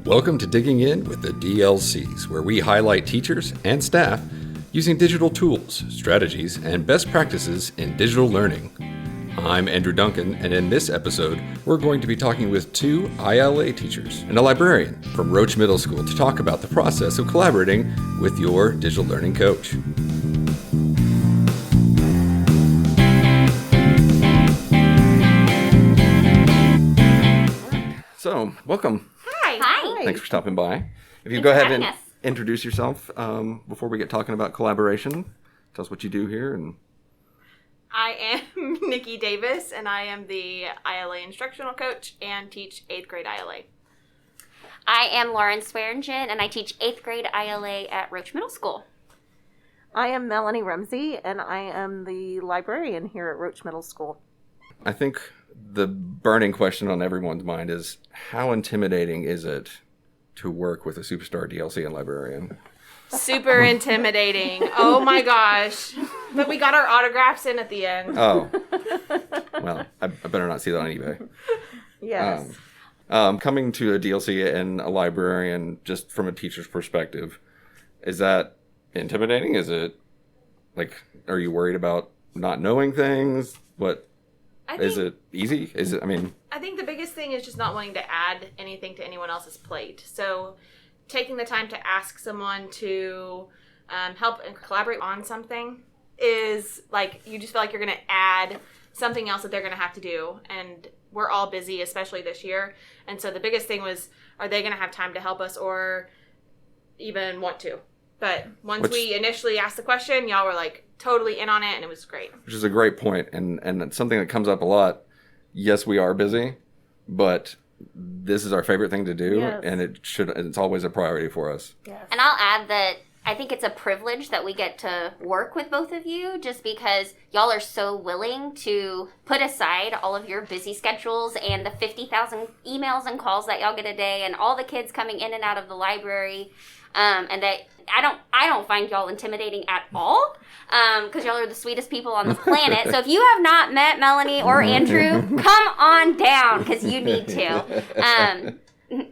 Welcome to Digging In with the DLCs, where we highlight teachers and staff using digital tools, strategies, and best practices in digital learning. I'm Andrew Duncan, and in this episode, we're going to be talking with two ILA teachers and a librarian from Roach Middle School to talk about the process of collaborating with your digital learning coach. So, welcome. Hi. Thanks for stopping by. If you go ahead and introduce yourself before we get talking about collaboration. Tell us what you do here. And I am Nikki Davis, and I am the ILA instructional coach and teach 8th grade ILA. I am Lauren Swearingen, and I teach 8th grade ILA at Roach Middle School. I am Melanie Rumsey, and I am the librarian here at Roach Middle School. I think the burning question on everyone's mind is, how intimidating is it to work with a superstar DLC and librarian? Super intimidating. Oh my gosh. But we got our autographs in at the end. Oh. Well, I better not see that on eBay. Yes. Coming to a DLC and a librarian, just from a teacher's perspective, is that intimidating? Is it, like, are you worried about not knowing things? Is it easy? I think the biggest thing is just not wanting to add anything to anyone else's plate. So taking the time to ask someone to help and collaborate on something is like, you just feel like you're going to add something else that they're going to have to do. And we're all busy, especially this year. And so the biggest thing was, are they going to have time to help us or even want to? But once we initially asked the question, y'all were like totally in on it, and it was great. Which is a great point, and it's something that comes up a lot. Yes, we are busy, but this is our favorite thing to do, yes. And it's always a priority for us. Yes. And I'll add that I think it's a privilege that we get to work with both of you, just because y'all are so willing to put aside all of your busy schedules and the 50,000 emails and calls that y'all get a day, and all the kids coming in and out of the library. And that I don't find y'all intimidating at all, because y'all are the sweetest people on the planet. So if you have not met Melanie or Andrew, come on down, because you need to.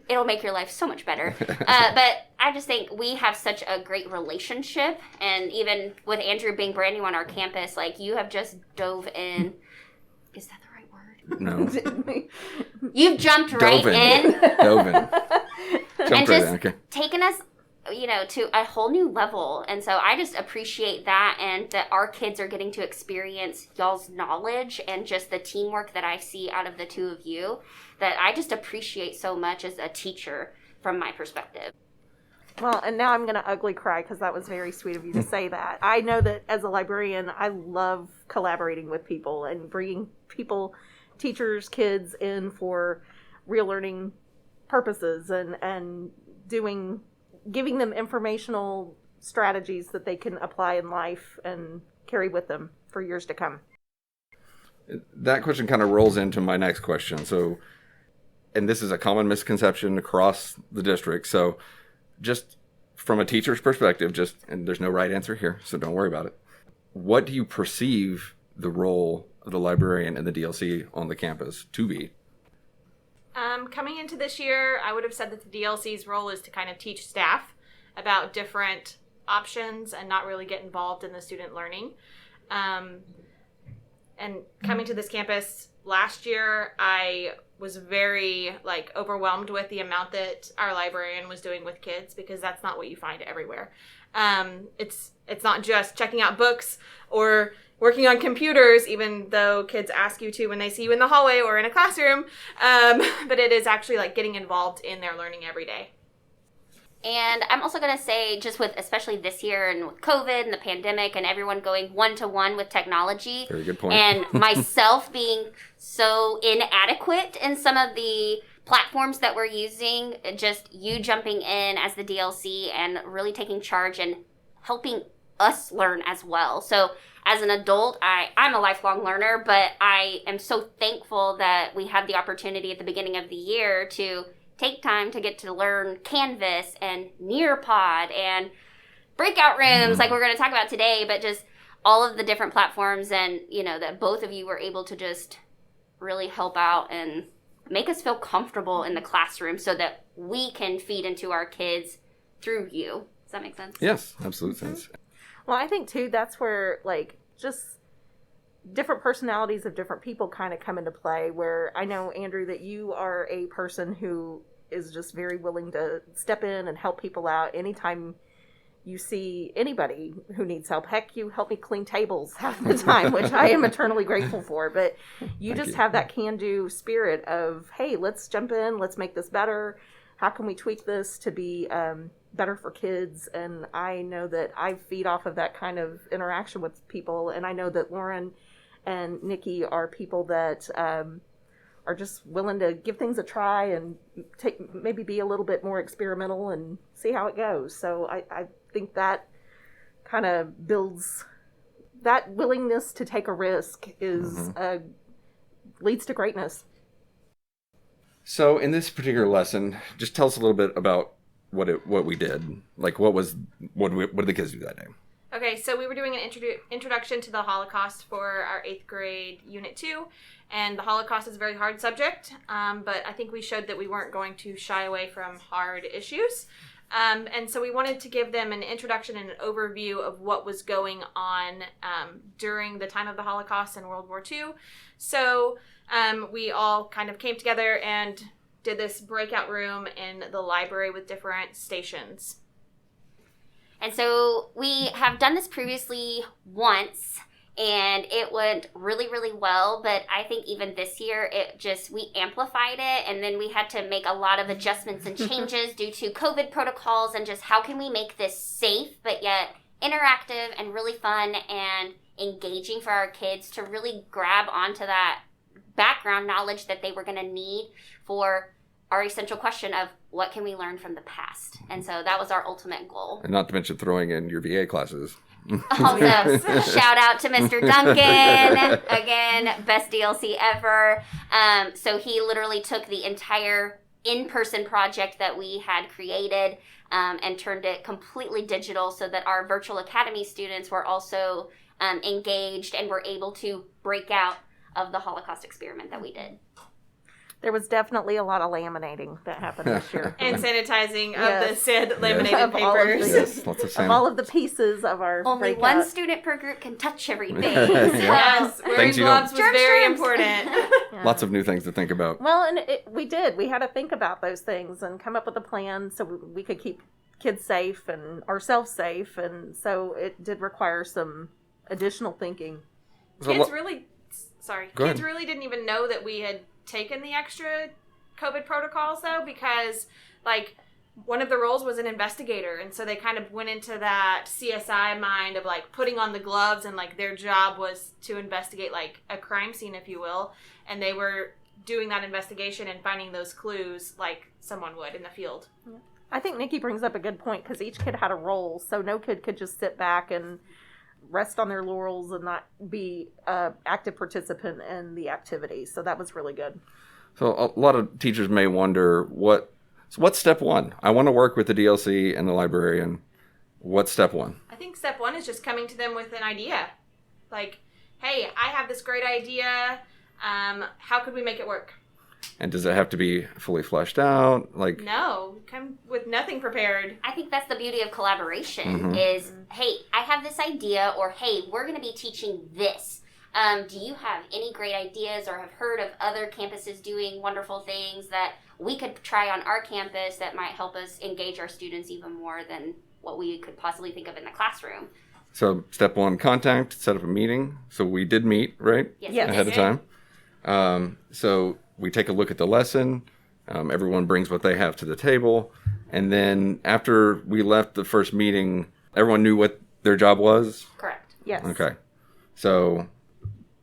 It'll make your life so much better. But I just think we have such a great relationship, and even with Andrew being brand new on our campus, like, you have just dove in. Is that the right word? No. You've jumped right in. Dove in. And just taken us, to a whole new level. And so I just appreciate that, and that our kids are getting to experience y'all's knowledge and just the teamwork that I see out of the two of you, that I just appreciate so much as a teacher from my perspective. Well, and now I'm going to ugly cry, because that was very sweet of you to say that. I know that as a librarian, I love collaborating with people and bringing people, teachers, kids in for real learning purposes, and giving them informational strategies that they can apply in life and carry with them for years to come. That question kind of rolls into my next question. So, and this is a common misconception across the district. So just from a teacher's perspective, and there's no right answer here, so don't worry about it. What do you perceive the role of the librarian and the DLC on the campus to be? Coming into this year, I would have said that the DLC's role is to kind of teach staff about different options and not really get involved in the student learning. And coming to this campus last year, I was very overwhelmed with the amount that our librarian was doing with kids, because that's not what you find everywhere. It's not just checking out books or working on computers, even though kids ask you to when they see you in the hallway or in a classroom. But it is actually getting involved in their learning every day. And I'm also going to say, just with, especially this year and with COVID and the pandemic and everyone going one-to-one with technology. Very good point. And myself being so inadequate in some of the platforms that we're using, just you jumping in as the DLC and really taking charge and helping us learn as well. So as an adult, I'm a lifelong learner, but I am so thankful that we had the opportunity at the beginning of the year to take time to get to learn Canvas and Nearpod and breakout rooms like we're going to talk about today, but just all of the different platforms, and that both of you were able to just really help out and make us feel comfortable in the classroom so that we can feed into our kids through you. Does that make sense? Yes, absolute sense. Well, I think too that's where like just different personalities of different people kind of come into play, where I know, Andrew, that you are a person who is just very willing to step in and help people out anytime you see anybody who needs help. Heck, you help me clean tables half the time, which I am eternally grateful for. But you just have that can-do spirit of, hey, let's jump in, let's make this better. How can we tweak this to be better for kids? And I know that I feed off of that kind of interaction with people. And I know that Lauren and Nikki are people that are just willing to give things a try and maybe be a little bit more experimental and see how it goes. So I think that kind of builds that willingness to take a risk is leads to greatness. So in this particular lesson, just tell us a little bit about what we did. Like what did the kids do that day? Okay, so we were doing an introduction to the Holocaust for our 8th grade Unit 2, and the Holocaust is a very hard subject, but I think we showed that we weren't going to shy away from hard issues. And so we wanted to give them an introduction and an overview of what was going on during the time of the Holocaust and World War II. So we all kind of came together and did this breakout room in the library with different stations. And so we have done this previously once, and it went really, really well. But I think even this year, we amplified it, and then we had to make a lot of adjustments and changes due to COVID protocols, and just how can we make this safe, but yet interactive and really fun and engaging for our kids to really grab onto that background knowledge that they were going to need for our essential question of what can we learn from the past. And so that was our ultimate goal. And not to mention throwing in your VA classes. Also, shout out to Mr. Duncan. Again, best DLC ever. So he literally took the entire in-person project that we had created and turned it completely digital so that our virtual academy students were also engaged and were able to break out of the Holocaust experiment that we did. There was definitely a lot of laminating that happened this year. And sanitizing of the said laminated Of all of papers. Yes, lots of Of all of the pieces of our Only breakout. one student per group can touch everything. Yes, wearing Things you gloves was very Germs. important. Yeah. Lots of new things to think about. Well, and we did. We had to think about those things and come up with a plan so we could keep kids safe and ourselves safe. And so it did require some additional thinking. Kids really ahead. really didn't even know that we had taken the extra COVID protocols, though, because like one of the roles was an investigator, and so they kind of went into that CSI mind of like putting on the gloves, and like their job was to investigate like a crime scene, if you will, and they were doing that investigation and finding those clues like someone would in the field. I think Nikki brings up a good point because each kid had a role, so no kid could just sit back and rest on their laurels and not be an active participant in the activity. So that was really good. So a lot of teachers may wonder, what's step one? I want to work with the DLC and the librarian. What's step one? I think step one is just coming to them with an idea. Like, hey, I have this great idea. How could we make it work? And does it have to be fully fleshed out? Like, No, come with nothing prepared. I think that's the beauty of collaboration is, hey, I have this idea, or hey, we're going to be teaching this. Do you have any great ideas or have heard of other campuses doing wonderful things that we could try on our campus that might help us engage our students even more than what we could possibly think of in the classroom? so step one, contact, set up a meeting. So we did meet, right? Yes. Ahead of time. So we take a look at the lesson. Everyone brings what they have to the table. And then after we left the first meeting, everyone knew what their job was? Correct. Yes. Okay. So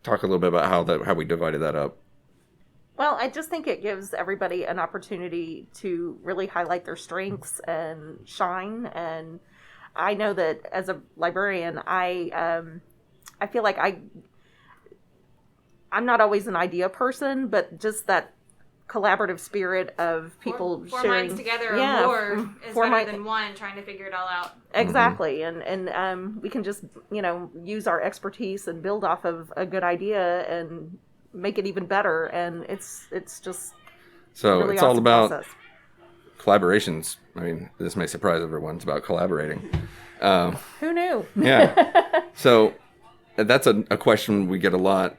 talk a little bit about how we divided that up. Well, I just think it gives everybody an opportunity to really highlight their strengths and shine. And I know that as a librarian, I feel like I'm not always an idea person, but just that collaborative spirit of people four sharing minds together or more is four better than one trying to figure it all out. Exactly. And we can just, use our expertise and build off of a good idea and make it even better. And it's just So Really it's all awesome about process. collaborations. I mean, this may surprise everyone. It's about collaborating. Who knew? Yeah. So that's a question we get a lot.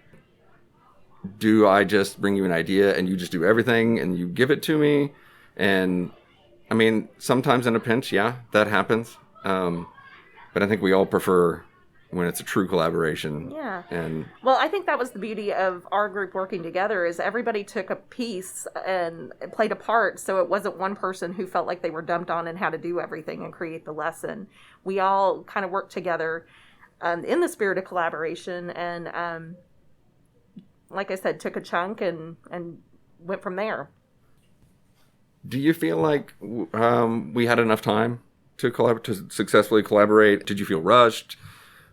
Do I just bring you an idea and you just do everything and you give it to me? And I mean, sometimes in a pinch, yeah, that happens. But I think we all prefer when it's a true collaboration. Yeah. And Well, I think that was the beauty of our group working together is everybody took a piece and played a part. So it wasn't one person who felt like they were dumped on and had to do everything and create the lesson. We all kind of worked together in the spirit of collaboration and, like I said, took a chunk and went from there. do you feel like we had enough time to successfully collaborate? Did you feel rushed?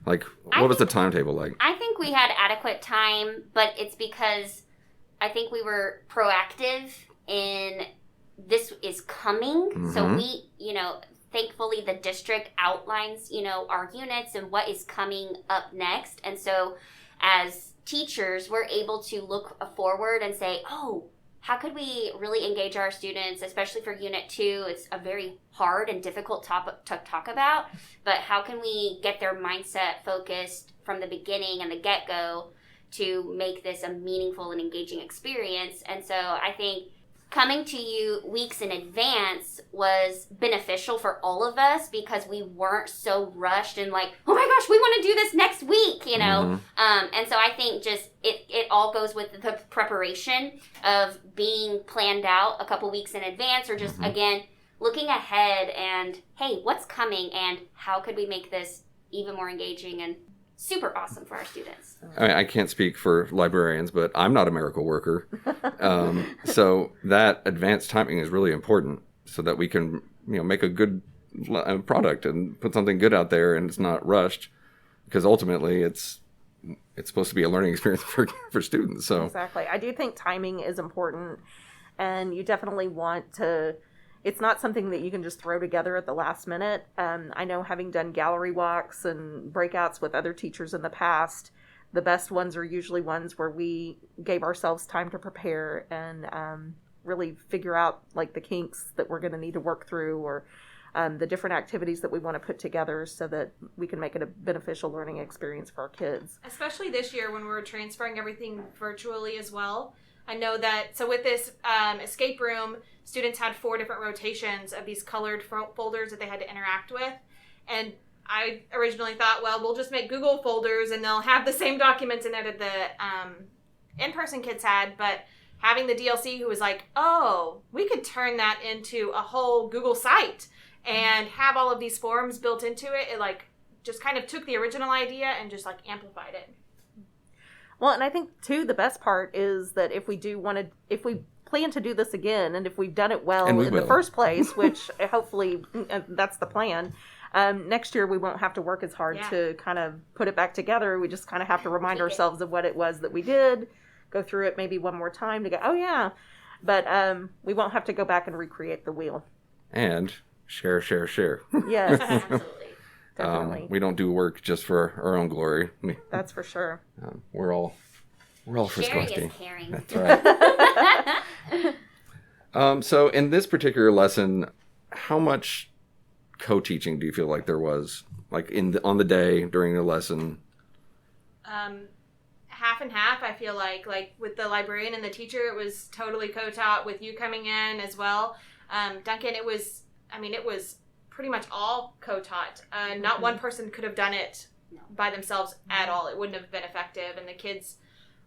Like, what was the timetable like? I think we had adequate time, but it's because I think we were proactive in this is coming. Mm-hmm. So we, thankfully the district outlines, our units and what is coming up next. And so as teachers, we're able to look forward and say, oh, how could we really engage our students, especially for Unit 2? It's a very hard and difficult topic to talk about, but how can we get their mindset focused from the beginning and the get-go to make this a meaningful and engaging experience? And so I think coming to you weeks in advance was beneficial for all of us because we weren't so rushed and like, oh my gosh, we want to do this next week, Mm-hmm. And so I think just it all goes with the preparation of being planned out a couple weeks in advance or just, Mm-hmm. again, looking ahead and, hey, what's coming and how could we make this even more engaging and super awesome for our students? I mean, I can't speak for librarians, but I'm not a miracle worker. So that advanced timing is really important so that we can, make a good product and put something good out there and it's not rushed because ultimately it's supposed to be a learning experience for students. So Exactly. I do think timing is important and you definitely want to, it's not something that you can just throw together at the last minute. I know having done gallery walks and breakouts with other teachers in the past, the best ones are usually ones where we gave ourselves time to prepare and really figure out like the kinks that we're going to need to work through or the different activities that we want to put together so that we can make it a beneficial learning experience for our kids. Especially this year when we're transferring everything virtually as well. I know that, so with this escape room, students had 4 different rotations of these colored folders that they had to interact with. And I originally thought, well, we'll just make Google folders and they'll have the same documents in there that the in-person kids had. But having the DLC who was like, oh, we could turn that into a whole Google site and have all of these forms built into it. It like just kind of took the original idea and just like amplified it. Well, and I think too, the best part is that if we plan to do this again, and if we've done it well in the first place, which hopefully that's the plan, next year we won't have to work as hard to kind of put it back together. We just kind of have to remind ourselves of what it was that we did, go through it maybe one more time to go, oh yeah, but we won't have to go back and recreate the wheel. and share. Yes, Absolutely. definitely. We don't do work just for our own glory. That's for sure. We're all for Sharing Squisty. is caring. That's right. So in this particular lesson, how much co-teaching do you feel like there was, like on the day during the lesson? Half and half. I feel like with the librarian and the teacher, it was totally co-taught with you coming in as well. Duncan, it was pretty much all co-taught. Not one person could have done it by themselves at all. It wouldn't have been effective, and the kids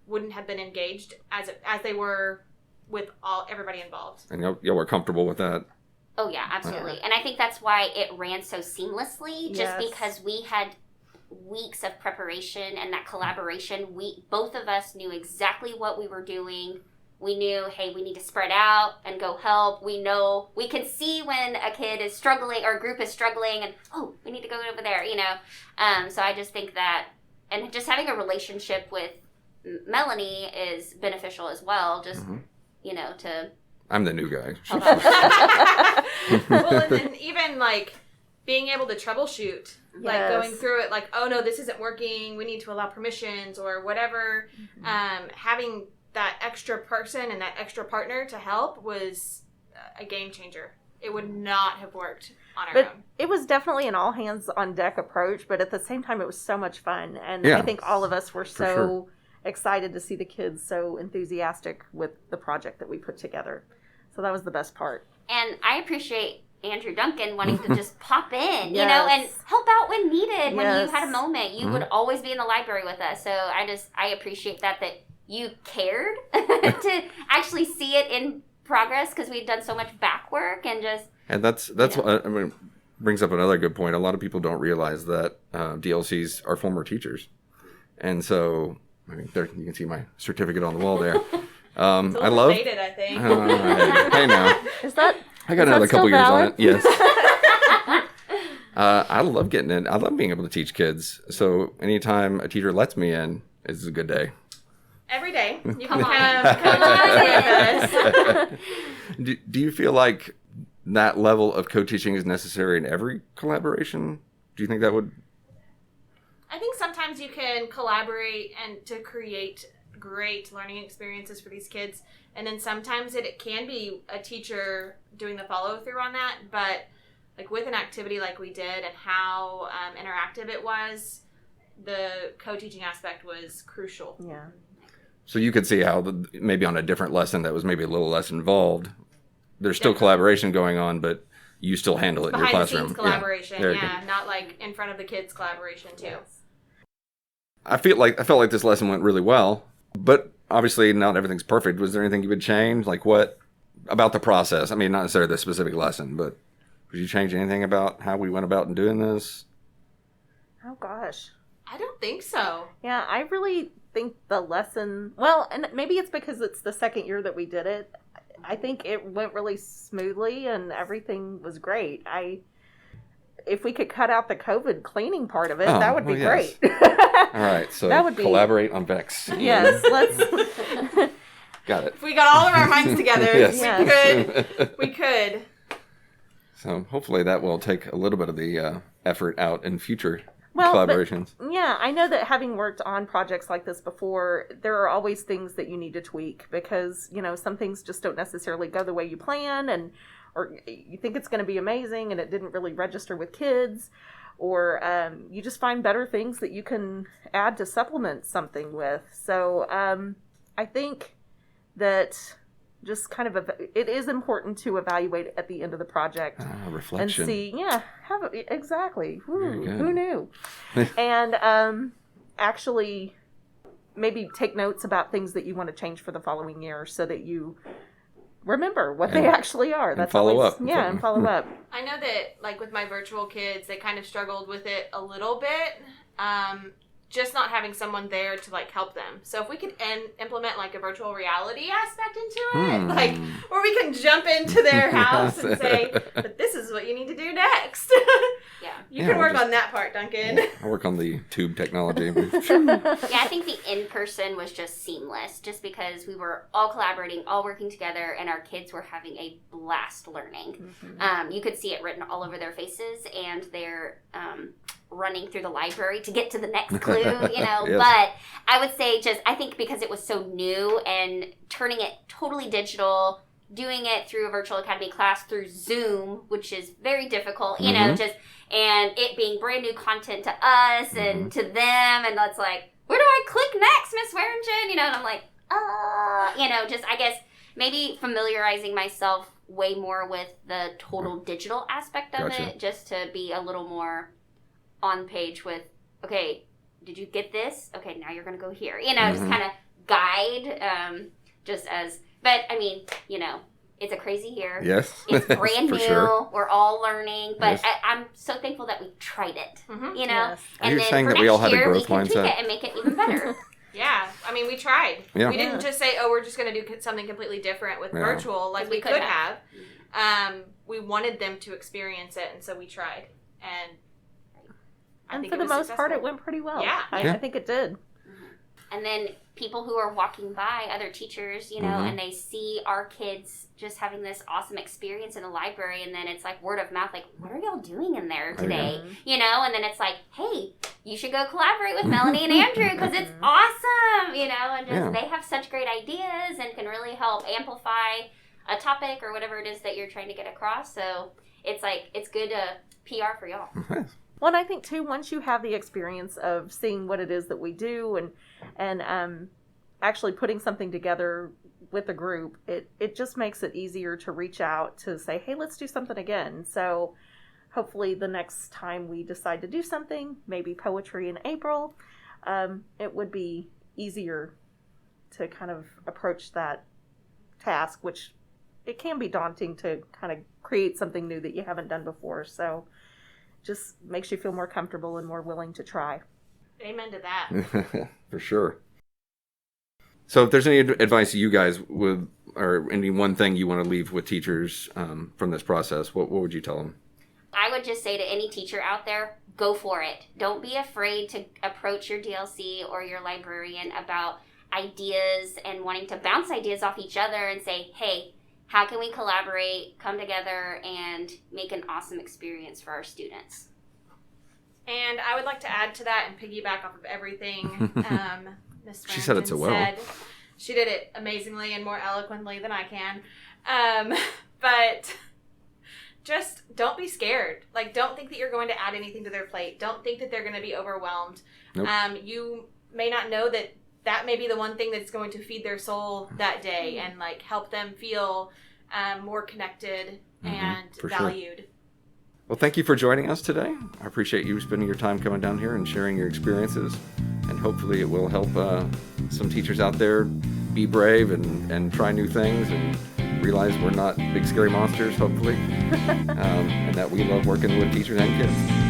wouldn't have been engaged as they were with everybody involved. And y'all were comfortable with that? Oh, yeah, absolutely. And I think that's why it ran so seamlessly, just because we had weeks of preparation and that collaboration. Both of us knew exactly what we were doing. We knew, hey, we need to spread out and go help. We can see when a kid is struggling or a group is struggling and, oh, we need to go over there, So I just think that, and just having a relationship with Melanie is beneficial as well, just, to... I'm the new guy. Well, and then even being able to troubleshoot, going through it, oh no, this isn't working, we need to allow permissions or whatever. Having that extra person and that extra partner to help was a game changer. It would not have worked on our own. It was definitely an all hands on deck approach, but at the same time, it was so much fun. And Yeah, I think all of us were for so sure. excited to see the kids so enthusiastic with the project that we put together. So that was the best part. And I appreciate Andrew Duncan wanting to just pop in, you Yes. know, and help out when needed. When Yes. you had a moment, you would always be in the library with us. So I appreciate that you cared to actually see it in progress, because we've done so much back work and just. And that's what, I mean, brings up another good point. A lot of people don't realize that DLCs are former teachers. And so, I mean, there, you can see my certificate on the wall there. It's a little love. dated, I think. Hey now. Is that? I got Is that another couple still years on valid? it. Yes. I love getting in. I love being able to teach kids. So anytime a teacher lets me in, it's a good day. Every day. You Come can on. come on with us. Do you feel like that level of co-teaching is necessary in every collaboration? Do you think that would? I think sometimes you can collaborate and to create great learning experiences for these kids, and then sometimes it can be a teacher doing the follow through on that. But like with an activity like we did and how interactive it was, the co-teaching aspect was crucial. Yeah. So you could see how maybe on a different lesson that was maybe a little less involved, there's still Definitely. collaboration going on, but you still handle it in your Behind the classroom. scenes collaboration, There you yeah, not like in front of the kids collaboration too. I felt like this lesson went really well, but obviously not everything's perfect. Was there anything you would change? Like what about the process? I mean, not necessarily the specific lesson, but would you change anything about how we went about in doing this? Oh gosh. I don't think so. Yeah, I really think the lesson, well, and maybe it's because it's the second year that we did it. I think it went really smoothly and everything was great. If we could cut out the COVID cleaning part of it, that would be yes. great. All right, so That would be- collaborate on Vex. Yes, let's. Got it. If we got all of our minds together, Yes. we could. So hopefully that will take a little bit of the effort out in future Well, but- collaborations. Yeah, I know that having worked on projects like this before, there are always things that you need to tweak because, some things just don't necessarily go the way you plan or you think it's going to be amazing and it didn't really register with kids, or you just find better things that you can add to supplement something with. So I think that just kind of it is important to evaluate at the end of the project Reflection. and see, exactly. Very good. Who knew? And actually maybe take notes about things that you want to change for the following year so that you remember what they actually are. That's follow always, up. Yeah, and follow up. I know that, like, with my virtual kids, they kind of struggled with it a little bit. Just not having someone there to, like, help them. So if we could implement, like, a virtual reality aspect into it, like, or we can jump into their house and say, but this is what you need to do next. Yeah. You Yeah, can we'll work just- on that part, Duncan. I'll work on the tube technology. Yeah, I think the in-person was just seamless, just because we were all collaborating, all working together, and our kids were having a blast learning. You could see it written all over their faces, and they're running through the library to get to the next clue, Yes. But I would say I think because it was so new and turning it totally digital, doing it through a virtual academy class through Zoom, which is very difficult, and it being brand new content to us and to them, and it's like, where do I click next, Miss Warrington? And I'm like, I guess maybe familiarizing myself way more with the total digital aspect of Gotcha. it, just to be a little more on page with, okay, did you get this? Okay, now you're going to go here. Just kind of guide, but I mean, it's a crazy year. Yes. It's brand For new. sure. We're all learning, but Yes. I'm so thankful that we tried it. Yes. And You're then saying for that we all next had a year, growth we can tweak mindset. it and make it even better. Yeah, I mean, we tried. Yeah. We didn't just say, we're just going to do something completely different with Yeah. virtual like Because we we could could have. We wanted them to experience it, and so we tried. And I And think for it the was most part, successful. it went pretty well. Yeah. I think it did. And then people who are walking by, other teachers, you know, and they see our kids just having this awesome experience in the library, and then it's like word of mouth, like, what are y'all doing in there today? You know, and then it's like, hey, you should go collaborate with Melanie and Andrew because it's awesome, you know, and just they have such great ideas and can really help amplify a topic or whatever it is that you're trying to get across. So it's like, it's good PR for y'all. Well, and I think too, once you have the experience of seeing what it is that we do and actually putting something together with a group, it just makes it easier to reach out to say, hey, let's do something again. So hopefully the next time we decide to do something, maybe poetry in April, it would be easier to kind of approach that task, which it can be daunting to kind of create something new that you haven't done before. So just makes you feel more comfortable and more willing to try. Amen to that. For sure. So if there's any advice you guys would, or any one thing you want to leave with teachers from this process, what would you tell them? I would just say to any teacher out there, go for it. Don't be afraid to approach your DLC or your librarian about ideas and wanting to bounce ideas off each other and say, hey, how can we collaborate, come together, and make an awesome experience for our students? And I would like to add to that and piggyback off of everything Ms. She said it so well. said. She did it amazingly and more eloquently than I can. But just don't be scared. Like, don't think that you're going to add anything to their plate. Don't think that they're going to be overwhelmed. Nope. You may not know that may be the one thing that's going to feed their soul that day and like help them feel more connected and valued. Sure. Well, thank you for joining us today. I appreciate you spending your time coming down here and sharing your experiences. And hopefully it will help some teachers out there be brave and try new things and realize we're not big scary monsters, hopefully. And that we love working with teachers and kids.